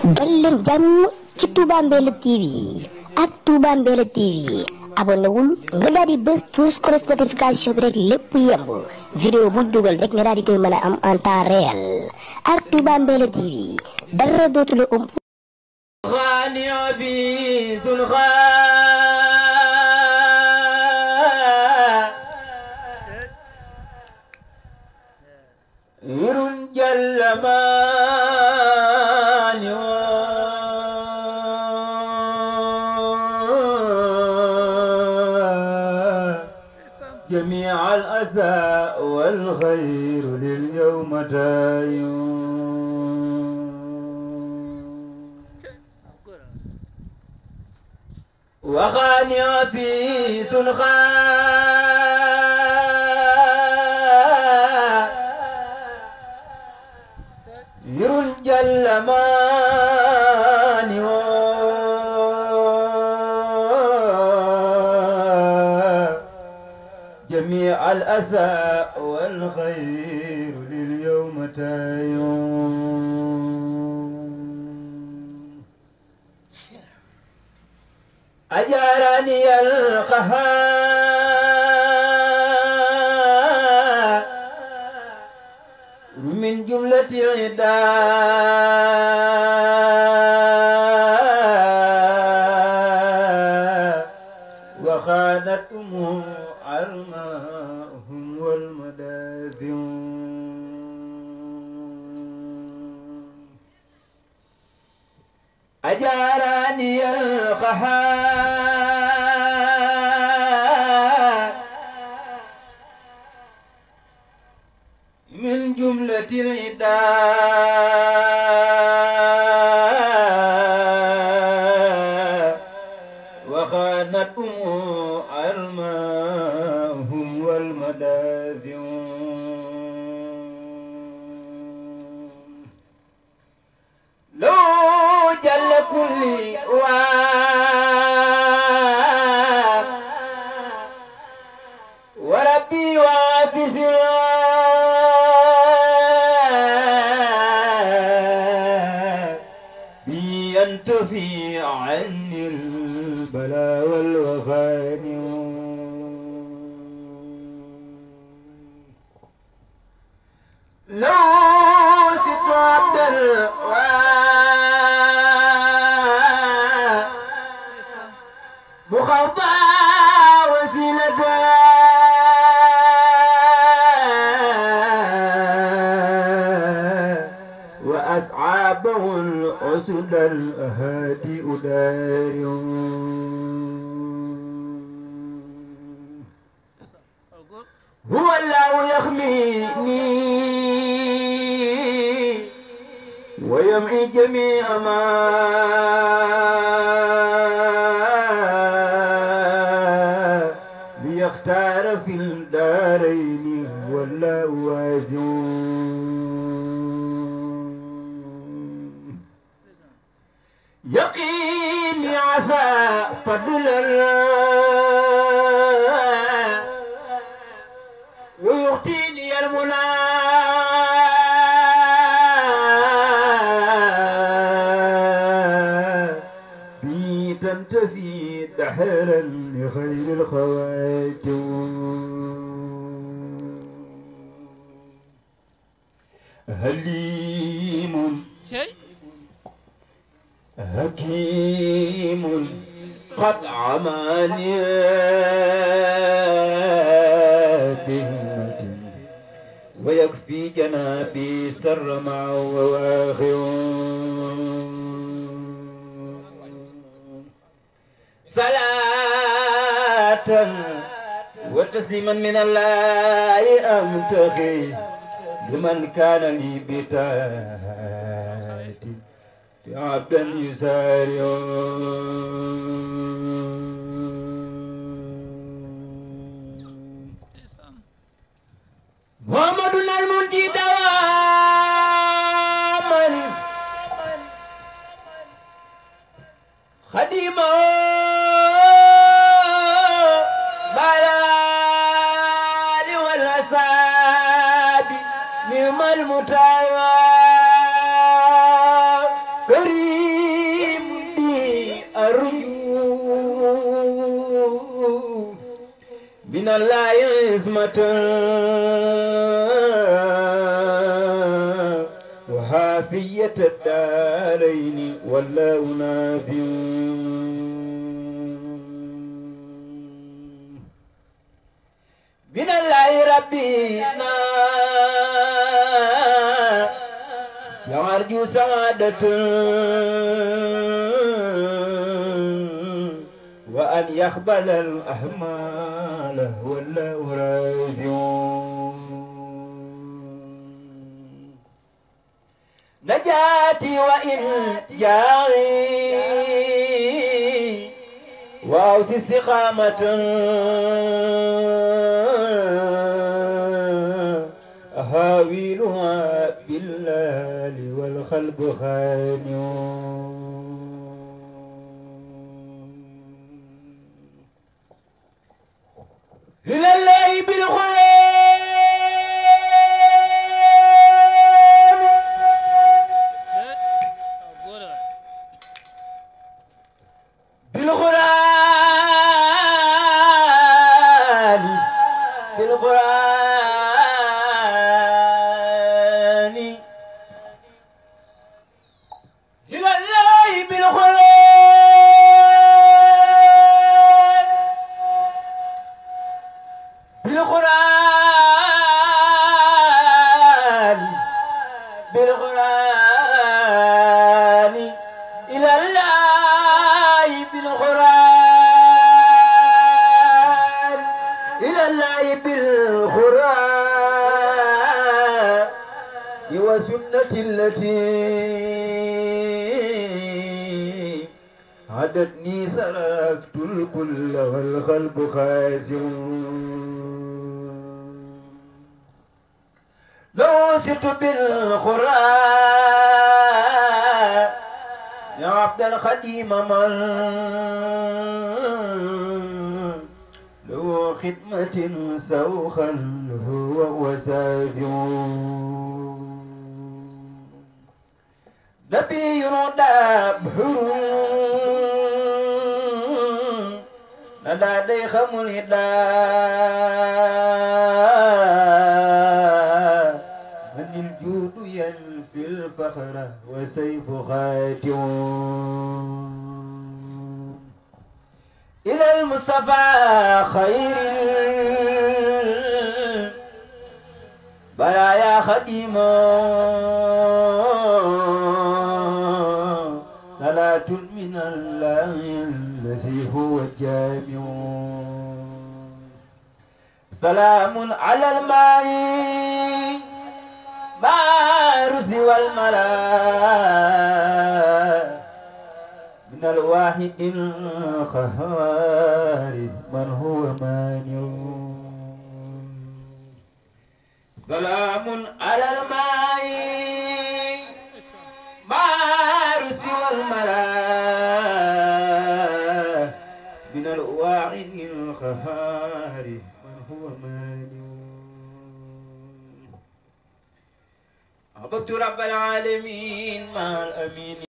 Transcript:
dal leen jàmm ci Touba Mbella TV ak Touba Mbella TV abonné wul nga daal di bës tous cloche notification bi rek lépp yemb vidéo bu dugal rek nga daal di koy mën a am en temps réel ak Touba Mbella TV dara dootu la ëmp جميع الأسى والخير لليوم دايم وخانع في سنخاء يرجى اللمان جميع الأسى والخير لليوم تايم أجارني القهار من جملة العداء وخانتهم أرماهم والمدافع أجارني القهار من جملة العداء وخانتهم أرماهم والمدافع لو جل كل وربي وافسي ينتفي عني البلاء والوخان لو سقط مخفى وسيلة وأصحابه الأسد الأهادي أدار هو الله يحميني ويمحي جميع ما ليختار في الدارين والله واسع يقيني عسى فضل الله ويعطيني المنى بي تنتفي دحرا لخير الخواتم هليم حكيم قد عماني بهمة ويكفي جنابي سر مع وواخر صلاة وتسليما من الله أمتغي لمن كان لي بتاتي عبدا يسارع محمد المنجي دواما خديما بالال والأصحاب نعم المتابع كريم الله عصمة وحافية الدارين والله نافع من الله ربنا يرجو سعادة وأن يقبل الأحمال والله راجع نجاتي وإن جاري وأوصي استقامة أهاويلها بالله والقلب خانع إلى الله بالخير التي عدتني سرفت الكل والقلب خاسر لو سرت بالقرآن يا عبد الخديم من له خدمة سوخا هو وسافر نبي دابر ندى ديخم الهدى من الجود ينفي الفخر وسيف خاتم إلى المصطفى خير برايا خديما صلاة من الله الذي هو الجامع سلام على الماء بارز والملاء من الواحد القهار من هو مانع سلام على الماء بارز والملاء من الواحد القهار من هو مانع أحببت رب العالمين مع الأمين